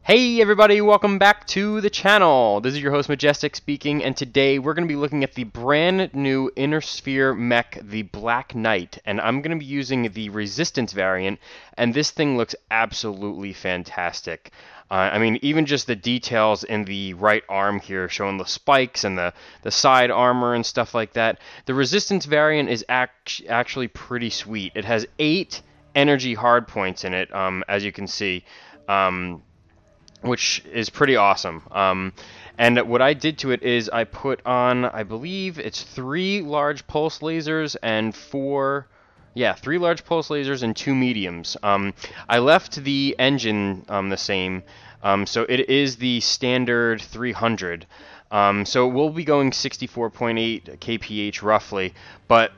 Hey everybody, welcome back to the channel. This is your host Majestic speaking, and today we're going to be looking at the brand new Inner Sphere mech, the Black Knight, and I'm going to be using the Resistance variant, and this thing looks absolutely fantastic. I mean, even just the details in the right arm here, showing the spikes and the side armor and stuff like that. The Resistance variant is actually pretty sweet. It has 8 energy hardpoints in it, as you can see. Which is pretty awesome. And what I did to it is I put on, I believe it's 3 large pulse lasers and 3 large pulse lasers and 2 mediums. I left the engine the same, so it is the standard 300. So we'll be going 64.8 kph roughly, but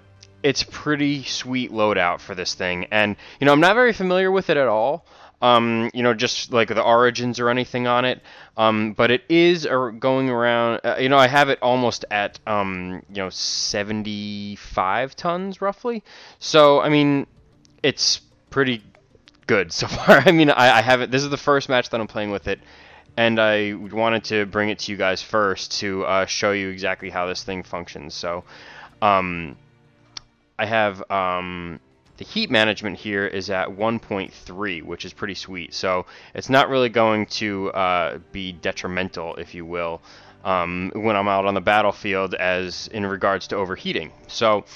it's pretty sweet loadout for this thing. And, you know, I'm not very familiar with it at all. You know, just like the origins or anything on it. But it is going around, you know, I have it almost at, you know, 75 tons roughly. So, I mean, it's pretty good so far. I mean, I have it, this is the first match that I'm playing with it. And I wanted to bring it to you guys first to show you exactly how this thing functions. So, I have, the heat management here is at 1.3, which is pretty sweet. So it's not really going to be detrimental, if you will, when I'm out on the battlefield as in regards to overheating. So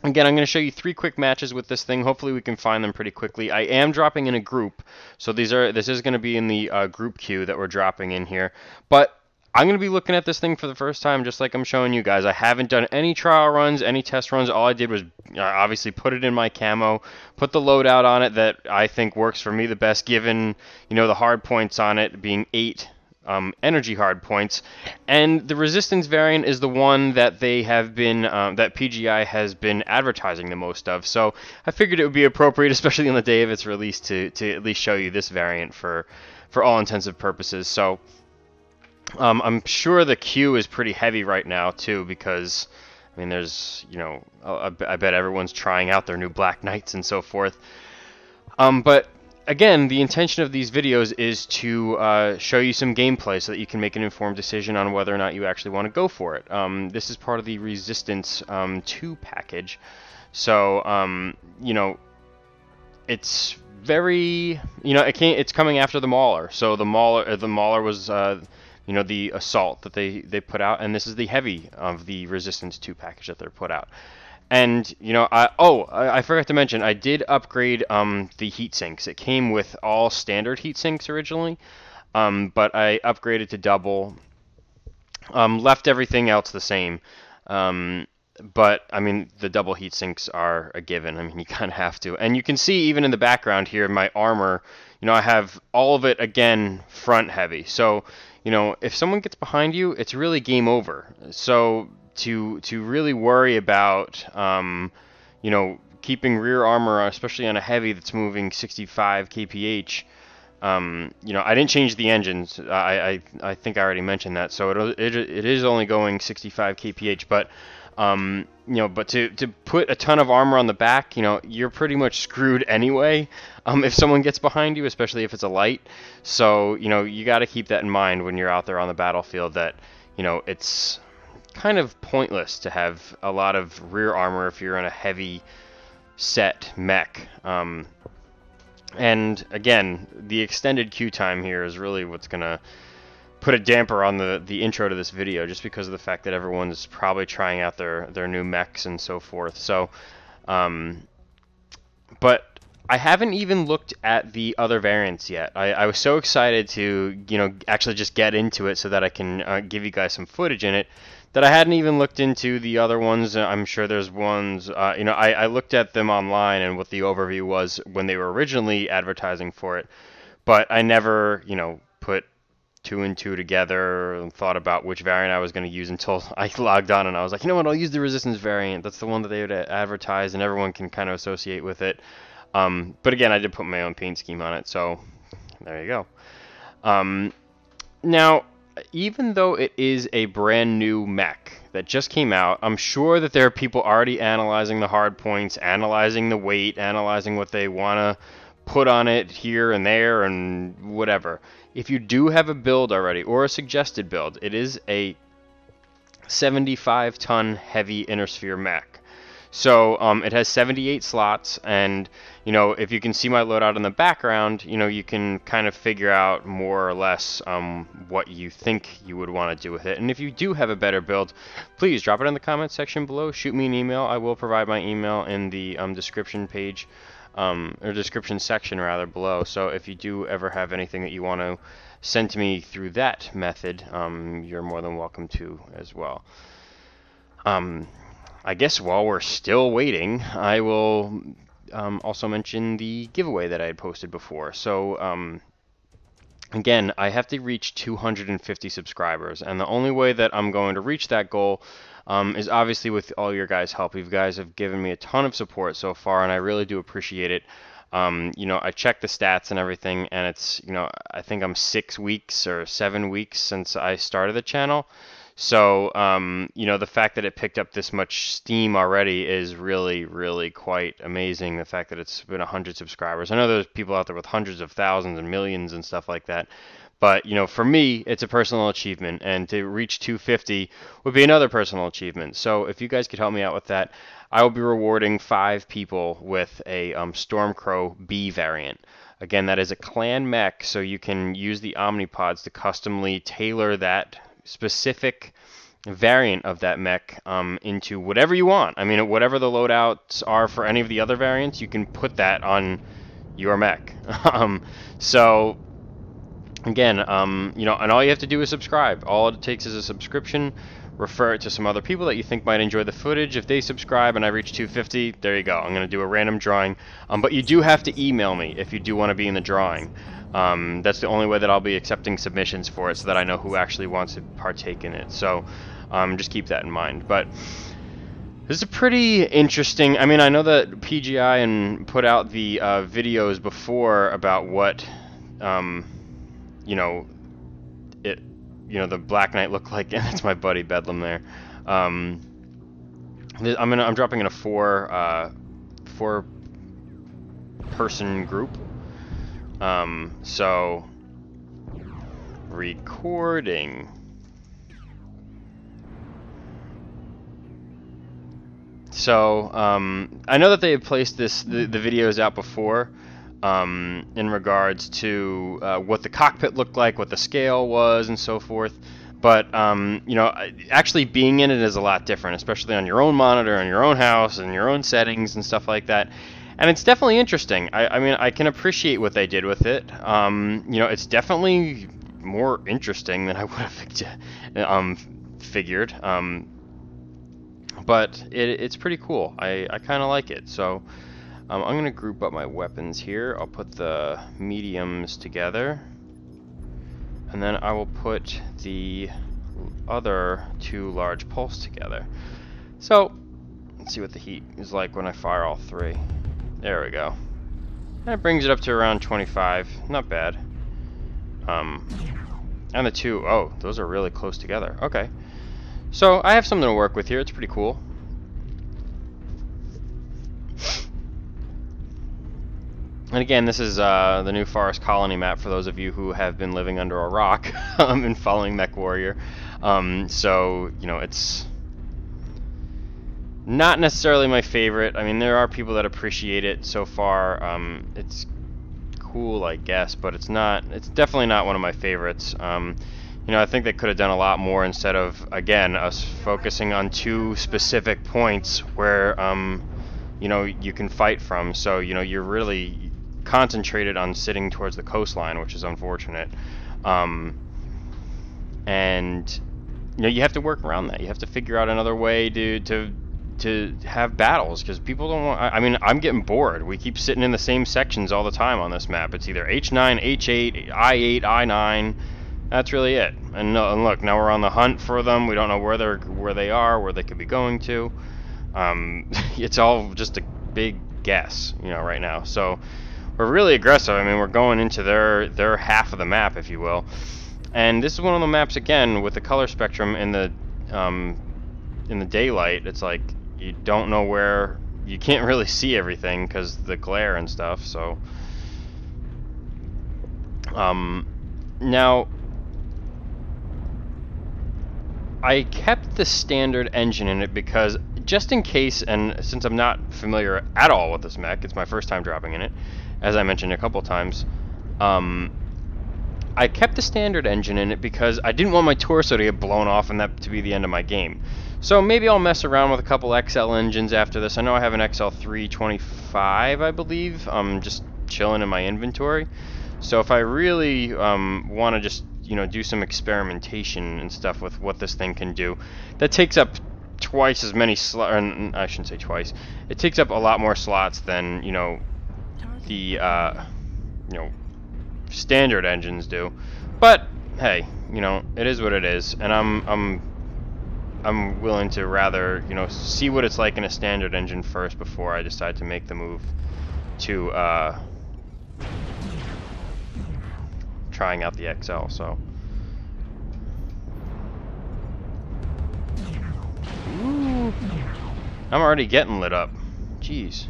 again, I'm going to show you 3 quick matches with this thing. Hopefully we can find them pretty quickly. I am dropping in a group, so this is going to be in the group queue that we're dropping in here. But I'm going to be looking at this thing for the first time, just like I'm showing you guys. I haven't done any trial runs, any test runs. All I did was obviously put it in my camo, put the loadout on it that I think works for me the best, given, you know, the hard points on it being 8 energy hard points. And the Resistance variant is the one that they have been, that PGI has been advertising the most of. So I figured it would be appropriate, especially on the day of its release, to at least show you this variant for all intensive purposes. So I'm sure the queue is pretty heavy right now too, because I mean, there's, you know, I bet everyone's trying out their new Black Knights and so forth. But again, the intention of these videos is to show you some gameplay so that you can make an informed decision on whether or not you actually want to go for it. This is part of the Resistance 2 package, so you know, it's very, you know, it's coming after the Mauler. So the Mauler was you know, the Assault that they put out, and this is the Heavy of the Resistance 2 package that they're put out. And, you know, I forgot to mention, I did upgrade the heat sinks. It came with all standard heat sinks originally, but I upgraded to double, left everything else the same. But, I mean, the double heat sinks are a given. I mean, you kind of have to. And you can see even in the background here, my armor, you know, I have all of it, again, front heavy. So, you know, if someone gets behind you, it's really game over. So to really worry about, you know, keeping rear armor, especially on a heavy that's moving 65 kph, you know, I didn't change the engines. I think I already mentioned that. So it is only going 65 kph, but you know, but to put a ton of armor on the back, you know, you're pretty much screwed anyway, if someone gets behind you, especially if it's a light. So, you know, you got to keep that in mind when you're out there on the battlefield, that, you know, it's kind of pointless to have a lot of rear armor if you're in a heavy set mech. And again, the extended queue time here is really what's gonna put a damper on the intro to this video, just because of the fact that everyone's probably trying out their new mechs and so forth. So, but I haven't even looked at the other variants yet. I was so excited to, you know, actually just get into it so that I can give you guys some footage in it, that I hadn't even looked into the other ones. I'm sure there's ones, you know, I looked at them online and what the overview was when they were originally advertising for it, but I never, you know, put 2 and 2 together and thought about which variant I was going to use until I logged on, and I was like, you know what, I'll use the Resistance variant. That's the one that they would advertise and everyone can kind of associate with it. But again, I did put my own paint scheme on it, so there you go. Now, even though it is a brand new mech that just came out, I'm sure that there are people already analyzing the hard points, analyzing the weight, analyzing what they want to put on it here and there and whatever. If you do have a build already or a suggested build, it is a 75-ton heavy inner sphere mech. So it has 78 slots, and if you can see my loadout in the background, you can kind of figure out more or less what you think you would want to do with it. And if you do have a better build, please drop it in the comment section below. Shoot me an email. I will provide my email in the description page, or description section rather, below. So if you do ever have anything that you want to send to me through that method, you're more than welcome to as well. I guess while we're still waiting, I will also mention the giveaway that I had posted before. So again, I have to reach 250 subscribers, and the only way that I'm going to reach that goal is obviously with all your guys' help. You guys have given me a ton of support so far, and I really do appreciate it. I checked the stats and everything, and it's, I think I'm 6 weeks or 7 weeks since I started the channel. So, the fact that it picked up this much steam already is really, really quite amazing. The fact that it's been 100 subscribers. I know there's people out there with hundreds of thousands and millions and stuff like that. But, for me, it's a personal achievement. And to reach 250 would be another personal achievement. So if you guys could help me out with that, I will be rewarding 5 people with a Stormcrow B variant. Again, that is a clan mech, so you can use the Omnipods to customly tailor that specific variant of that mech into whatever you want. I mean, whatever the loadouts are for any of the other variants, you can put that on your mech. So again, and all you have to do is subscribe. All it takes is a subscription. Refer it to some other people that you think might enjoy the footage. If they subscribe and I reach 250, there you go. I'm going to do a random drawing. But you do have to email me if you do want to be in the drawing. That's the only way that I'll be accepting submissions for it, so that I know who actually wants to partake in it. So just keep that in mind. But this is a pretty interesting. I mean, I know that PGI and put out the videos before about what the Black Knight looked like, and it's my buddy Bedlam there. I'm dropping in a four person group. So recording. So I know that they had placed the videos out before in regards to what the cockpit looked like, what the scale was, and so forth. But actually being in it is a lot different, especially on your own monitor, in your own house, and your own settings and stuff like that. And it's definitely interesting. I mean, I can appreciate what they did with it. It's definitely more interesting than I would have figured. But it's pretty cool. I kind of like it. So I'm going to group up my weapons here. I'll put the mediums together. And then I will put the other 2 large pulse together. So let's see what the heat is like when I fire all 3. There we go. That brings it up to around 25. Not bad. And the 2, oh, those are really close together. Okay. So I have something to work with here. It's pretty cool. And again, this is the new Forest Colony map for those of you who have been living under a rock and following MechWarrior. So, it's not necessarily my favorite. I mean, there are people that appreciate it so far. It's cool, I guess, but it's definitely not one of my favorites. I think they could have done a lot more instead of, again, us focusing on 2 specific points where, you can fight from. So, you're really concentrated on sitting towards the coastline, which is unfortunate. And, you have to work around that. You have to figure out another way to have battles, because people don't want. I mean, I'm getting bored. We keep sitting in the same sections all the time on this map. It's either H9, H8, I8, I9. That's really it. And look, now we're on the hunt for them. We don't know where they are, where they could be going to. It's all just a big guess, right now. So we're really aggressive. I mean, we're going into their half of the map, if you will. And this is one of the maps, again, with the color spectrum in the daylight. It's like you don't know where. You can't really see everything because the glare and stuff. So Now, I kept the standard engine in it because, just in case, and since I'm not familiar at all with this mech, it's my first time dropping in it, as I mentioned a couple times, I kept the standard engine in it because I didn't want my torso to get blown off and that to be the end of my game. So maybe I'll mess around with a couple XL engines after this. I know I have an XL325, I believe, just chilling in my inventory. So if I really want to just, you know, do some experimentation and stuff with what this thing can do, that takes up twice as many slots. I shouldn't say twice. It takes up a lot more slots than, you know, the you know, standard engines do. But hey, you know, it is what it is, and I'm willing to rather, you know, see what it's like in a standard engine first before I decide to make the move to trying out the XL. So, ooh, I'm already getting lit up. Jeez.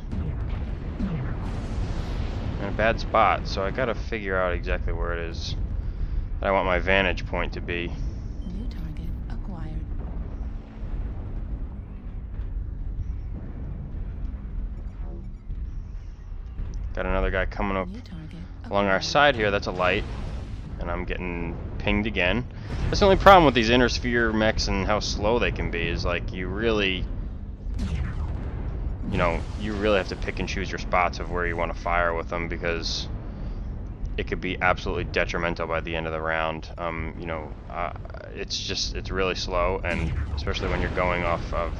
In a bad spot, so I gotta figure out exactly where it is that I want my vantage point to be. New target acquired. Got another guy coming up New target along our acquired. side here. That's a light, and I'm getting pinged again. That's the only problem with these inner sphere mechs and how slow they can be, is like you really have to pick and choose your spots of where you want to fire with them, because it could be absolutely detrimental by the end of the round. It's really slow, and especially when you're going off of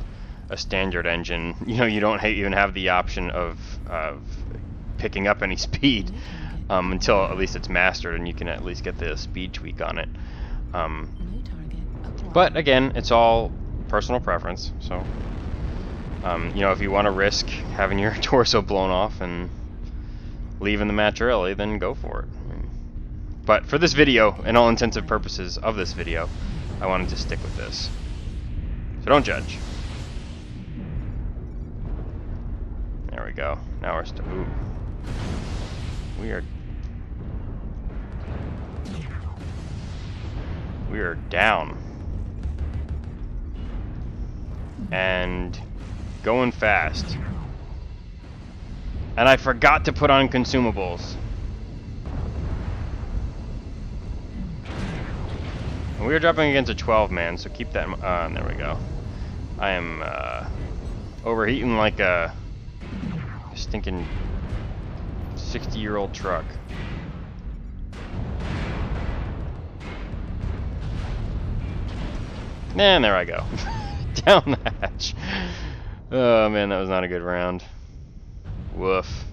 a standard engine, you know, you don't even have the option of picking up any speed until at least it's mastered, and you can at least get the speed tweak on it. New target acquired. But again, it's all personal preference, so you know, if you want to risk having your torso blown off and leaving the match early, then go for it. But for this video, and all intensive purposes of this video, I wanted to stick with this. So don't judge. There we go. Now we're ooh. We are down. And going fast. And I forgot to put on consumables. And we are dropping against a 12-man, so keep that in there we go. I am overheating like a stinking 60-year-old truck. And there I go. Down the hatch. Oh man, that was not a good round. Woof.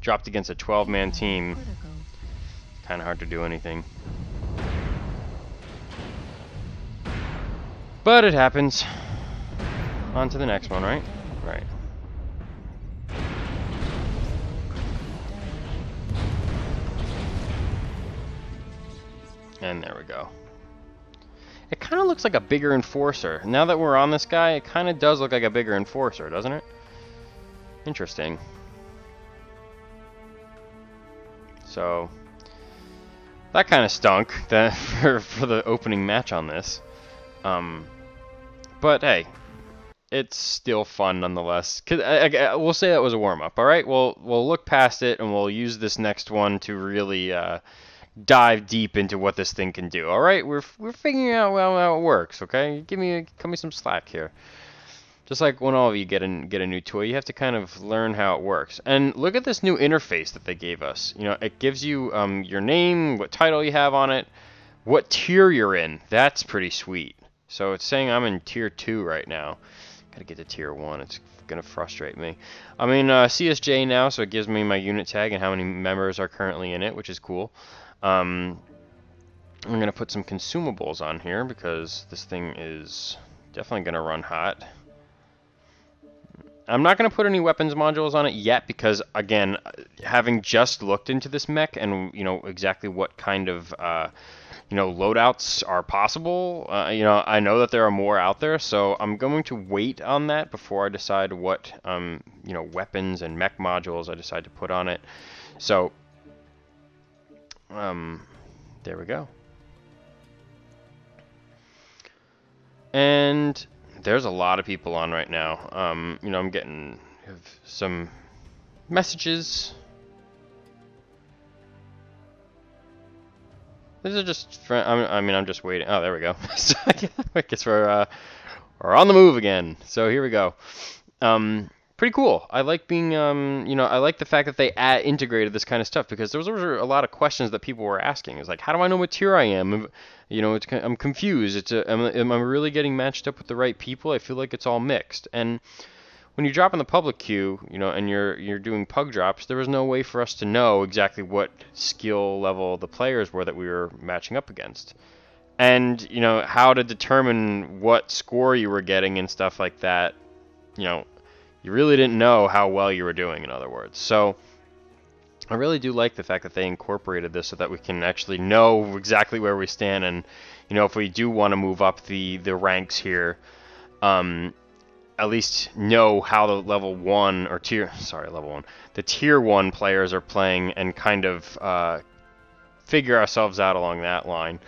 Dropped against a 12-man team. Critical. Kind of hard to do anything. But it happens. On to the next one, right? Right. And there we go. It kind of looks like a bigger enforcer. Now that we're on this guy, it kind of does look like a bigger enforcer, doesn't it? Interesting. So that kind of stunk for the opening match on this. But hey, it's still fun nonetheless. We'll say that was a warm-up, all right? We'll look past it, and we'll use this next one to really dive deep into what this thing can do. All right, we're figuring out how it works. Okay, cut me some slack here. Just like when all of you get a new toy, you have to kind of learn how it works. And look at this new interface that they gave us. You know, it gives you your name, what title you have on it, what tier you're in. That's pretty sweet. So it's saying I'm in tier 2 right now. Gotta get to tier 1. It's gonna frustrate me. I'm in CSJ now, so it gives me my unit tag and how many members are currently in it, which is cool. I'm gonna put some consumables on here because this thing is definitely gonna run hot. I'm not gonna put any weapons modules on it yet because, again, having just looked into this mech and you know exactly what kind of loadouts are possible. I know that there are more out there, so I'm going to wait on that before I decide what, weapons and mech modules I decide to put on it. So, there we go. And there's a lot of people on right now. I'm getting some messages. These are just, I'm just waiting. Oh, there we go. So I guess we're on the move again. So here we go. Pretty cool. I like being, I like the fact that they integrated this kind of stuff, because those were a lot of questions that people were asking. It's like, how do I know what tier I am? I'm confused. Am I really getting matched up with the right people? I feel like it's all mixed. And when you drop in the public queue, and you're doing pug drops, there was no way for us to know exactly what skill level the players were that we were matching up against. And, how to determine what score you were getting and stuff like that, you really didn't know how well you were doing, in other words. So I really do like the fact that they incorporated this so that we can actually know exactly where we stand, and, if we do want to move up the ranks here, at least know how the level 1 or the tier 1 players are playing, and kind of figure ourselves out along that line.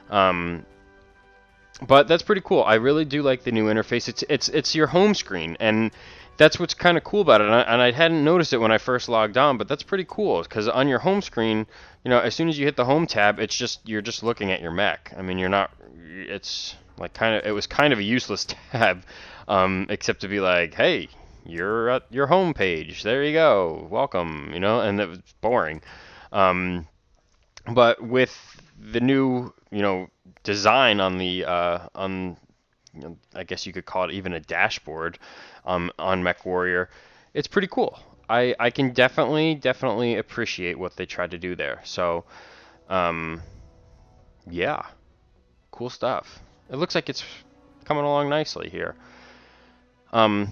But that's pretty cool. I really do like the new interface. It's your home screen, and that's what's kind of cool about it. And I hadn't noticed it when I first logged on, but that's pretty cool, because on your home screen, as soon as you hit the home tab, you're just looking at your mech. I mean, you're not. It's like it was kind of a useless tab. Except to be like, hey, you're at your home page. There you go. Welcome, and it was boring. But with the new, design on the, I guess you could call it even a dashboard, on MechWarrior, it's pretty cool. I can definitely appreciate what they tried to do there. So, yeah, cool stuff. It looks like it's coming along nicely here. Now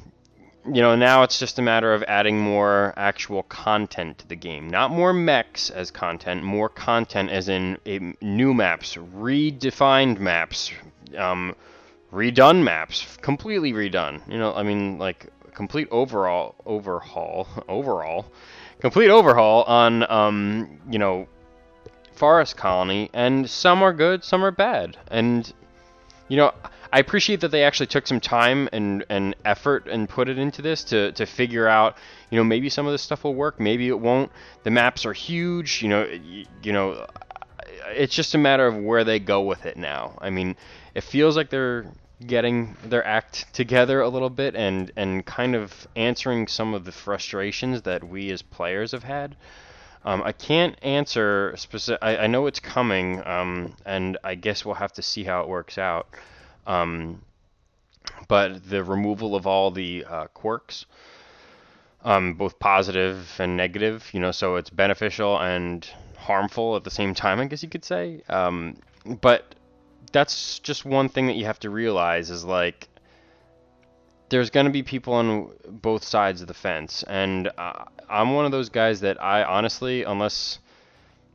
it's just a matter of adding more actual content to the game. Not more mechs as content, more content as in new maps, redefined maps, redone maps, completely redone. Like complete complete overhaul on, Forest Colony, and some are good, some are bad. And, I appreciate that they actually took some time and effort and put it into this to figure out, maybe some of this stuff will work, maybe it won't. The maps are huge, it's just a matter of where they go with it now. I mean, it feels like they're getting their act together a little bit, and kind of answering some of the frustrations that we as players have had. I can't answer specific. I know it's coming, and I guess we'll have to see how it works out. But the removal of all the quirks, both positive and negative, so it's beneficial and harmful at the same time, I guess you could say. But that's just one thing that you have to realize is, like, there's going to be people on both sides of the fence, and I'm one of those guys that I honestly, unless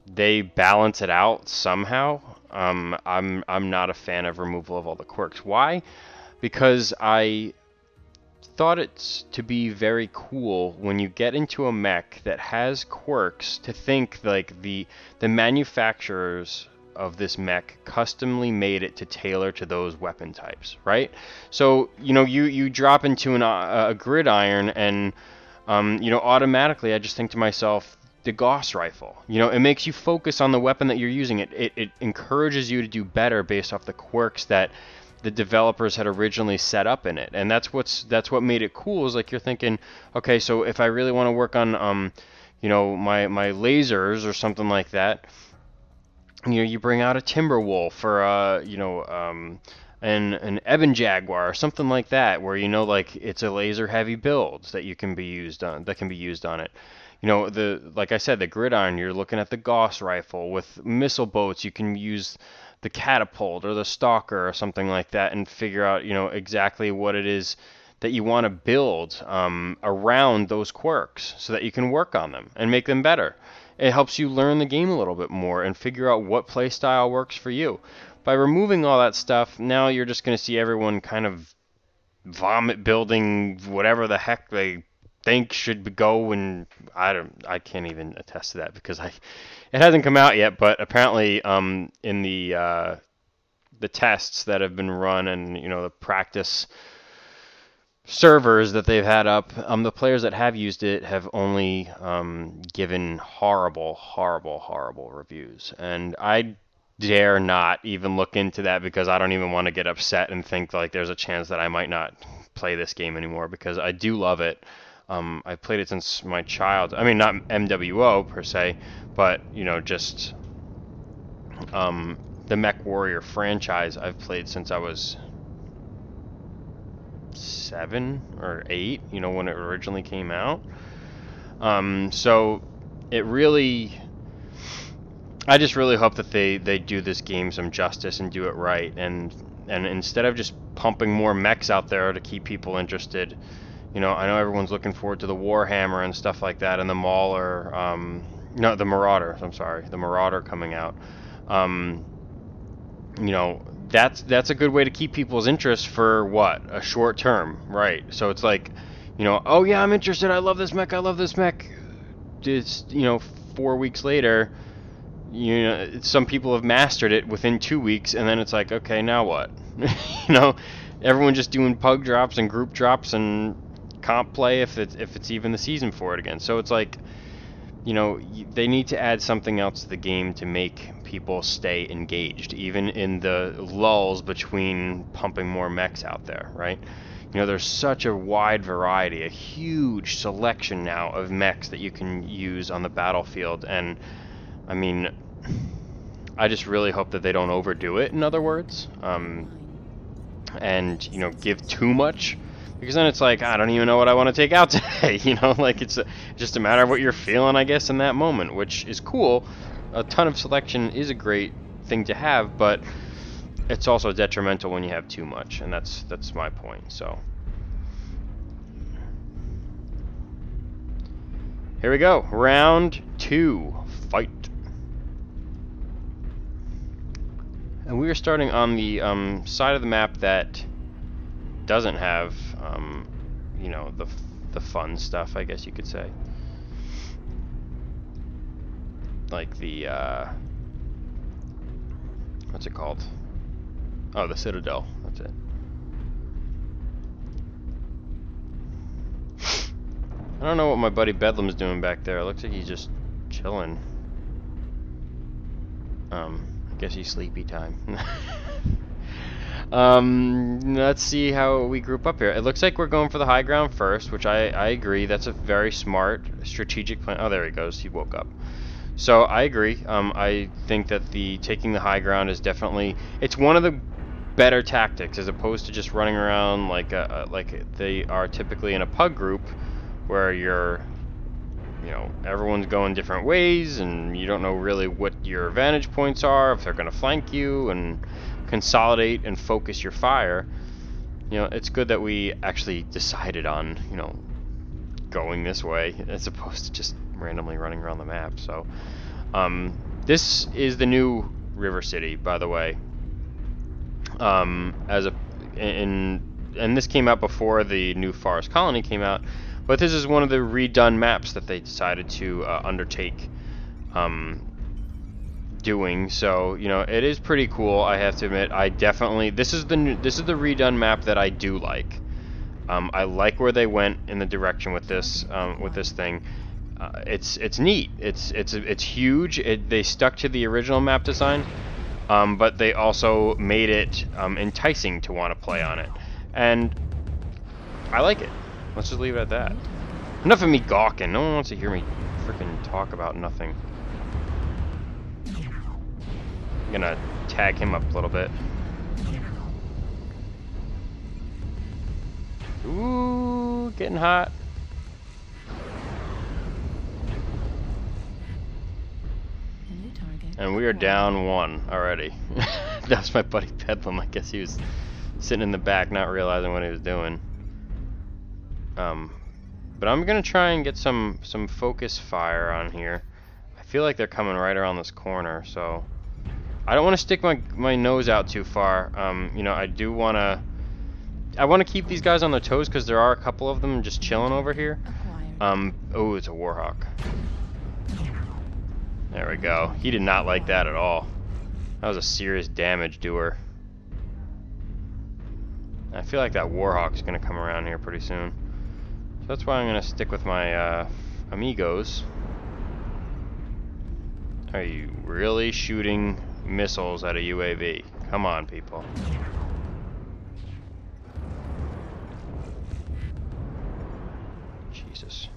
they balance it out somehow, I'm not a fan of removal of all the quirks. Why? Because I thought it's to be very cool when you get into a mech that has quirks to think like the manufacturers of this mech customly made it to tailor to those weapon types, right? So, you drop into a gridiron, and, automatically I just think to myself, the Gauss rifle. It makes you focus on the weapon that you're using. It encourages you to do better based off the quirks that the developers had originally set up in it. And that's what made it cool, is like you're thinking, okay, so if I really want to work on my lasers or something like that, you bring out a Timberwolf or an Ebon Jaguar or something like that, where like it's a laser heavy build that can be used on it. Like I said, the gridiron, you're looking at the Gauss rifle. With missile boats, you can use the catapult or the stalker or something like that, and figure out exactly what it is that you want to build around those quirks so that you can work on them and make them better. It helps you learn the game a little bit more and figure out what play style works for you. By removing all that stuff, now you're just going to see everyone kind of vomit building whatever the heck they think should go, and I can't even attest to that because it hasn't come out yet, but apparently in the tests that have been run and the practice servers that they've had up, the players that have used it have only given horrible reviews, and I dare not even look into that because I don't even want to get upset and think like there's a chance that I might not play this game anymore because I do love it. I've played it since my child. I mean, not MWO per se, but just the MechWarrior franchise I've played since I was 7 or 8, when it originally came out. So it really, I just really hope that they do this game some justice and do it right, and instead of just pumping more mechs out there to keep people interested, I know everyone's looking forward to the Warhammer and stuff like that, and the Mauler, no, the Marauder, I'm sorry, the Marauder coming out. That's a good way to keep people's interest for what? A short term, right? So it's like, oh yeah, I'm interested, I love this mech. It's, 4 weeks later, some people have mastered it within 2 weeks, and then it's like, okay, now what? Everyone just doing pug drops and group drops and comp play if it's even the season for it again. So it's like, they need to add something else to the game to make people stay engaged, even in the lulls between pumping more mechs out there, right? There's such a wide variety, a huge selection now of mechs that you can use on the battlefield, and I mean, I just really hope that they don't overdo it, in other words, and give too much, because then it's like, I don't even know what I want to take out today. Like it's just a matter of what you're feeling, I guess, in that moment, which is cool. A ton of selection is a great thing to have, but it's also detrimental when you have too much, and that's my point. So here we go, round 2, fight. And we are starting on the side of the map that doesn't have the fun stuff, I guess you could say. Like the what's it called? Oh, the Citadel. That's it. I don't know what my buddy Bedlam's doing back there. It looks like he's just chilling. I guess he's sleepy time. Let's see how we group up here. It looks like we're going for the high ground first, which I agree. That's a very smart strategic plan. Oh, there he goes. He woke up. So I agree. I think that taking the high ground is definitely, it's one of the better tactics as opposed to just running around like they are typically in a pug group where everyone's going different ways and you don't know really what your vantage points are, if they're going to flank you, and consolidate and focus your fire. It's good that we actually decided on going this way as opposed to just randomly running around the map. So this is the new River City, by the way, and this came out before the new Forest Colony came out, but this is one of the redone maps that they decided to undertake doing. So it is pretty cool, I have to admit. This is the redone map that I do like. I like where they went in the direction with this thing. It's neat. It's huge. They stuck to the original map design, but they also made it enticing to want to play on it, and I like it. Let's just leave it at that. Enough of me gawking. No one wants to hear me freaking talk about nothing. I'm gonna tag him up a little bit. Ooh, getting hot. New target. And we are down 1 already. That was my buddy Bedlam. I guess he was sitting in the back not realizing what he was doing. But I'm gonna try and get some focus fire on here. I feel like they're coming right around this corner, so I don't want to stick my nose out too far. You know, I want to keep these guys on their toes because there are a couple of them just chilling over here. Oh, it's a Warhawk. There we go. He did not like that at all. That was a serious damage doer. I feel like that Warhawk's gonna come around here pretty soon. So that's why I'm gonna stick with my amigos. Are you really shooting missiles at a UAV? Come on, people. Jesus.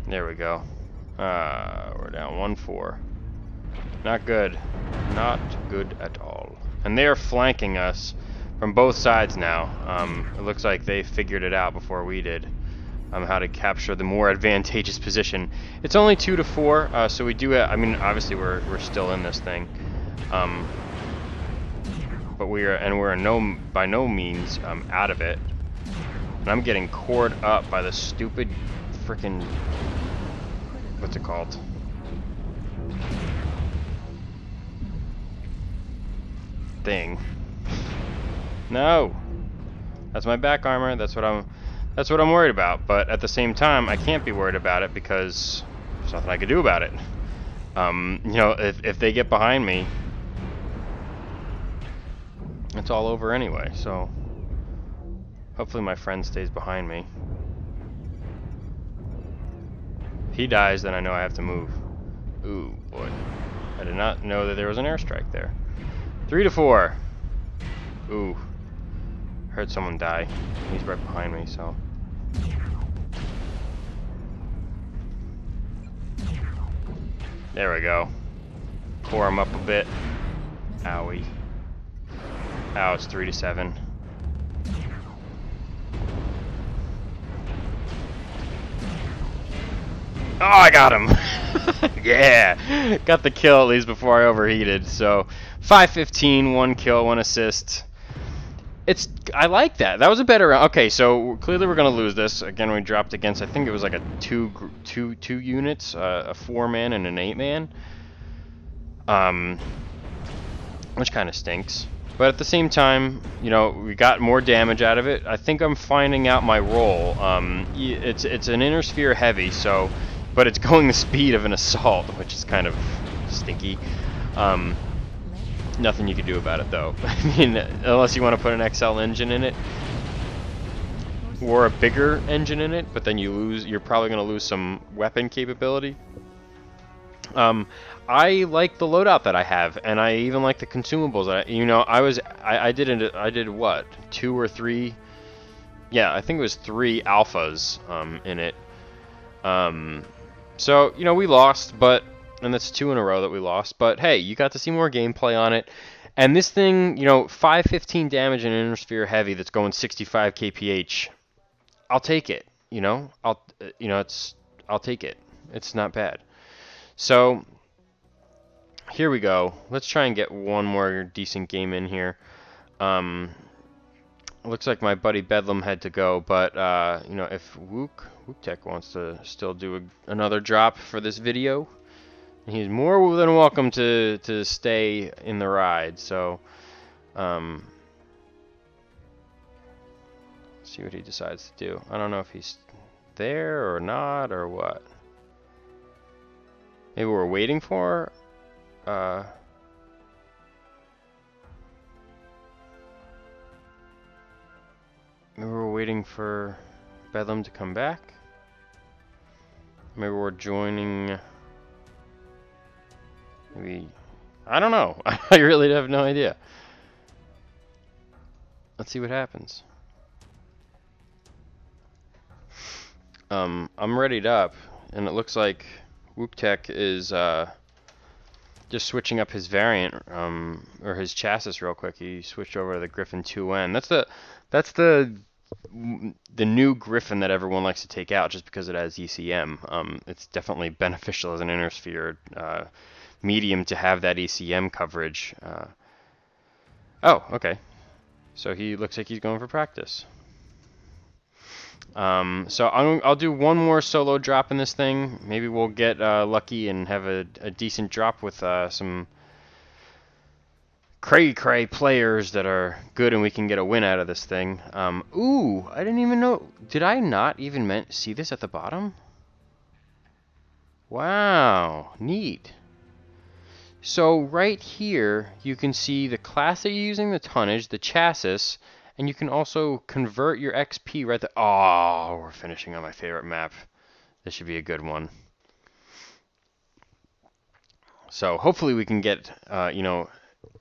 There we go. We're down 1-4. Not good. Not good at all. And they are flanking us from both sides now. It looks like they figured it out before we did. How to capture the more advantageous position. It's only 2-4, so we do have, I mean, obviously we're still in this thing. But we're by no means out of it. And I'm getting cored up by the stupid freaking, what's it called? Thing. No. That's my back armor. That's what I'm worried about. But at the same time, I can't be worried about it because there's nothing I can do about it. You know, if they get behind me, it's all over anyway. So hopefully my friend stays behind me. If he dies, then I know I have to move. Ooh, boy. I did not know that there was an airstrike there. 3-4. Ooh. Heard someone die. He's right behind me, so. There we go. Core him up a bit. Owie. Ow, it's 3-7. Oh, I got him! Yeah! Got the kill at least before I overheated. So, 5-15, 1 kill, 1 assist. I like that. That was a better round. Okay, so clearly we're gonna lose this. Again, we dropped against, I think it was like a two units, a 4-man and an 8-man. Which kind of stinks. But at the same time, you know, we got more damage out of it. I think I'm finding out my role. It's an inner sphere heavy, so, but it's going the speed of an assault, which is kind of stinky. Nothing you can do about it, though. I mean, unless you want to put an XL engine in it, or a bigger engine in it, but then you're probably going to lose some weapon capability. I like the loadout that I have, and I even like the consumables. I did what, 2 or 3? Yeah, I think it was 3 alphas in it. So you know, we lost, and that's 2 in a row that we lost. But hey, you got to see more gameplay on it, and this thing, you know, 515 damage in inner sphere heavy that's going 65 kph. I'll take it. You know, I'll take it. It's not bad. So here we go. Let's try and get one more decent game in here. Looks like my buddy Bedlam had to go, but you know, if Wook wants to still do another drop for this video, he's more than welcome to stay in the ride. So see what he decides to do. I don't know if he's there or not or what. Maybe we're waiting for maybe we're waiting for Bedlam to come back. Maybe we're joining. Maybe, I don't know. I really have no idea. Let's see what happens. I'm readied up, and it looks like Wook is just switching up his variant, or his chassis real quick. He switched over to the Griffin 2N. That's the new Griffin that everyone likes to take out just because it has ECM. It's definitely beneficial as an inner sphere medium to have that ECM coverage. Oh, okay. So he looks like he's going for practice. So I'll do one more solo drop in this thing. Maybe we'll get lucky and have a decent drop with some cray players that are good and we can get a win out of this thing. Ooh, I didn't even know. Did I not even see this at the bottom? Wow, neat. So right here, you can see the class that you're using, the tonnage, the chassis, and you can also convert your XP right there. Oh, we're finishing on my favorite map. This should be a good one. So hopefully we can get, you know,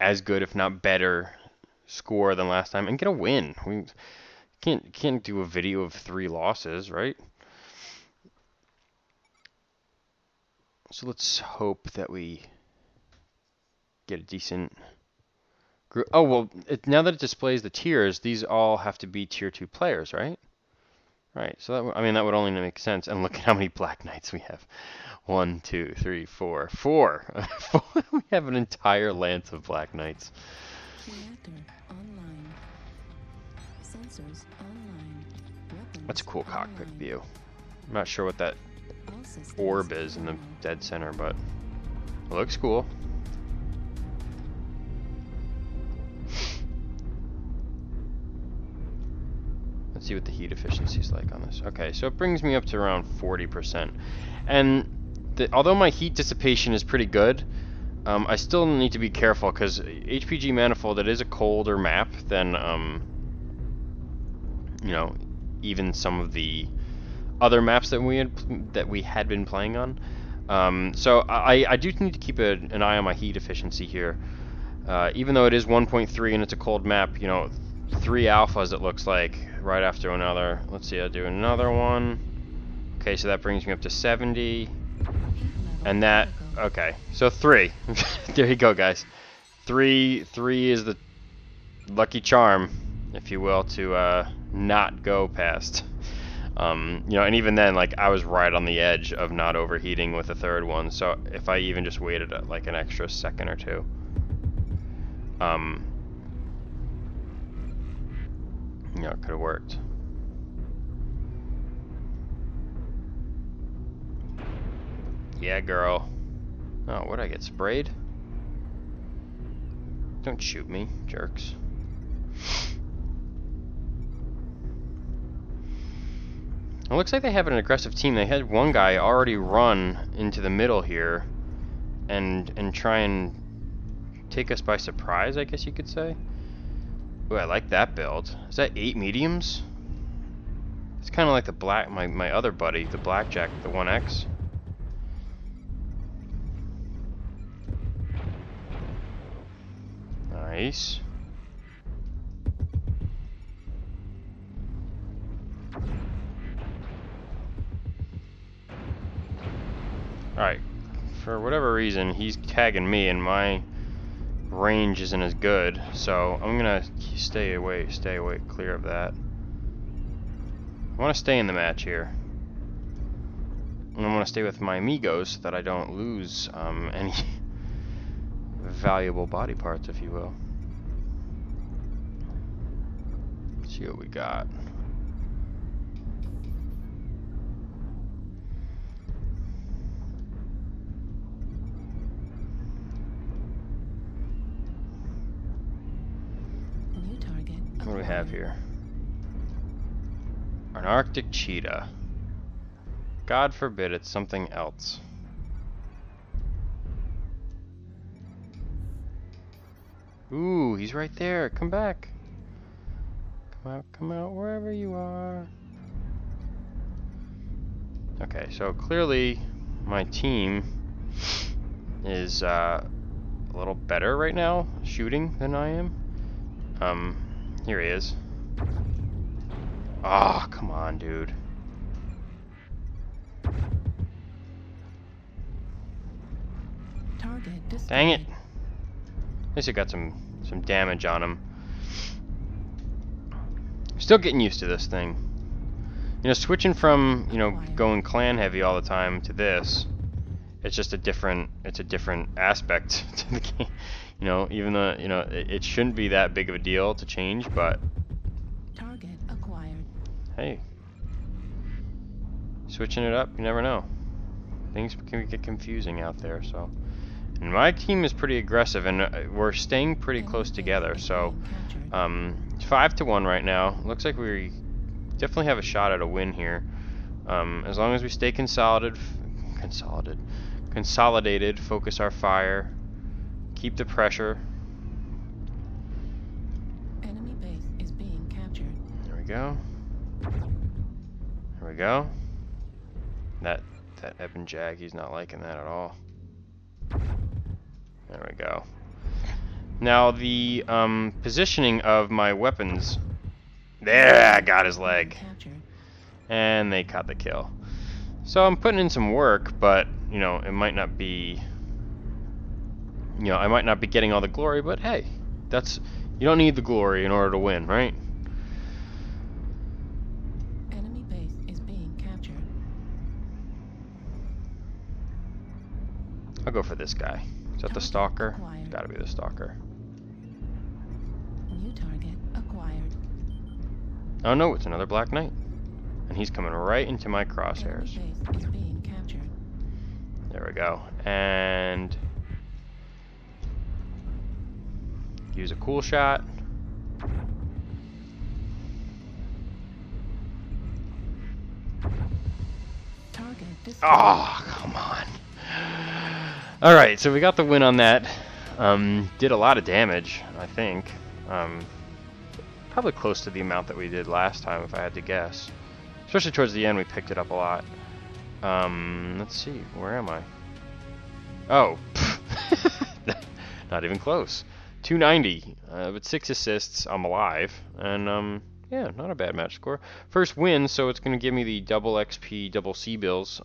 as good, if not better, score than last time and get a win. We can't do a video of 3 losses, right? So let's hope that we get a decent group. Oh, well, now that it displays the tiers, these all have to be tier 2 players, right? Right, so that I mean, that would only make sense. And look at how many Black Knights we have. 1, 2, 3, 4. 4! We have an entire lance of Black Knights. Reactor online. Sensors online. Weapons That's a cool cockpit online. view. I'm not sure what that All systems orb is in the online. dead center, but it looks cool. Let's see what the heat efficiency is like on this. Okay, so it brings me up to around 40%. And although my heat dissipation is pretty good, I still need to be careful because HPG Manifold, it is a colder map than, you know, even some of the other maps that we had been playing on. So I do need to keep an eye on my heat efficiency here. Even though it is 1.3 and it's a cold map, you know, 3 alphas it looks like right after another. Let's see, I'll do another one. Okay, so that brings me up to 70. Heat level And that, critical. okay, so 3. There you go, guys. 3 is the lucky charm, if you will, to not go past. You know, and even then, like, I was right on the edge of not overheating with the 3rd one, so if I even just waited like an extra second or 2, you know, it could have worked. Yeah, girl. Oh, what did I get, sprayed? Don't shoot me, jerks. It looks like they have an aggressive team. They had one guy already run into the middle here and try and take us by surprise, I guess you could say. Ooh, I like that build. Is that 8 mediums? It's kind of like the my other buddy, the Blackjack, the 1X. Nice. Alright, for whatever reason, he's tagging me and my range isn't as good, so I'm gonna stay away, clear of that. I want to stay in the match here. And I want to stay with my amigos so that I don't lose any valuable body parts, if you will. Let's see what we got. New target. What do we have acquired. here? An Arctic cheetah. God forbid it's something else. Ooh, he's right there. Come back. Come out wherever you are. Okay, so clearly my team is a little better right now shooting than I am. Here he is. Ah, oh, come on, dude. Target displayed. Dang it. At least I got some damage on him. Still getting used to this thing. You know, switching from, you know, going clan heavy all the time to this, it's just a different aspect to the game. You know, even though, you know, it shouldn't be that big of a deal to change, but Target acquired. hey, switching it up, you never know. Things can get confusing out there, so. And my team is pretty aggressive, and we're staying pretty close together, so it's 5-1 right now. Looks like we definitely have a shot at a win here. As long as we stay consolidated, focus our fire, keep the pressure. Enemy base is being captured. There we go. There we go. That Eben Jag, he's not liking that at all. There we go. Now the positioning of my weapons. There, I got his leg. Captured. And they caught the kill. So I'm putting in some work, but you know, it might not be, you know, I might not be getting all the glory, but hey, that's, you don't need the glory in order to win, right? Enemy base is being captured. I'll go for this guy. Is that the stalker? It's gotta be the stalker. New target acquired. Oh no, it's another Black Knight. And he's coming right into my Enemy crosshairs. base is being captured. There we go. And use a cool shot. Target destroyed. Oh, come on. Alright, so we got the win on that. Did a lot of damage, I think. Probably close to the amount that we did last time, if I had to guess. Especially towards the end, we picked it up a lot. Let's see, where am I? Oh, not even close. 290, with 6 assists, I'm alive, and yeah, not a bad match score. First win, so it's going to give me the double XP, double C bills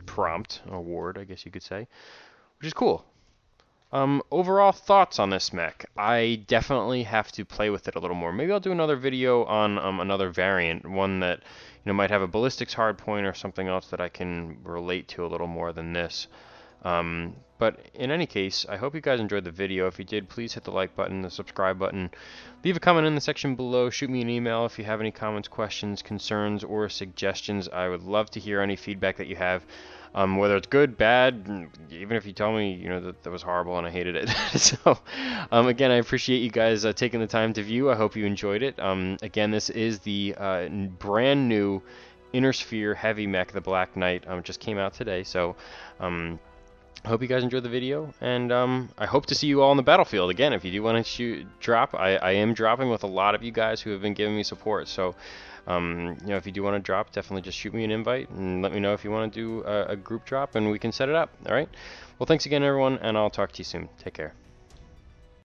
prompt award, I guess you could say, which is cool. Overall thoughts on this mech. I definitely have to play with it a little more. Maybe I'll do another video on another variant, one that, you know, might have a ballistics hardpoint or something else that I can relate to a little more than this. But in any case, I hope you guys enjoyed the video. If you did, please hit the like button, the subscribe button. Leave a comment in the section below. Shoot me an email if you have any comments, questions, concerns, or suggestions. I would love to hear any feedback that you have. Whether it's good, bad, even if you tell me, you know, that was horrible and I hated it. So, again, I appreciate you guys taking the time to view. I hope you enjoyed it. Again, this is the brand new Inner Sphere Heavy Mech, the Black Knight. It just came out today, so I hope you guys enjoyed the video, and I hope to see you all on the battlefield. Again, if you do want to drop, I am dropping with a lot of you guys who have been giving me support, so you know, if you do want to drop, definitely just shoot me an invite and let me know if you want to do a group drop, and we can set it up. All right. Well, thanks again, everyone, and I'll talk to you soon. Take care.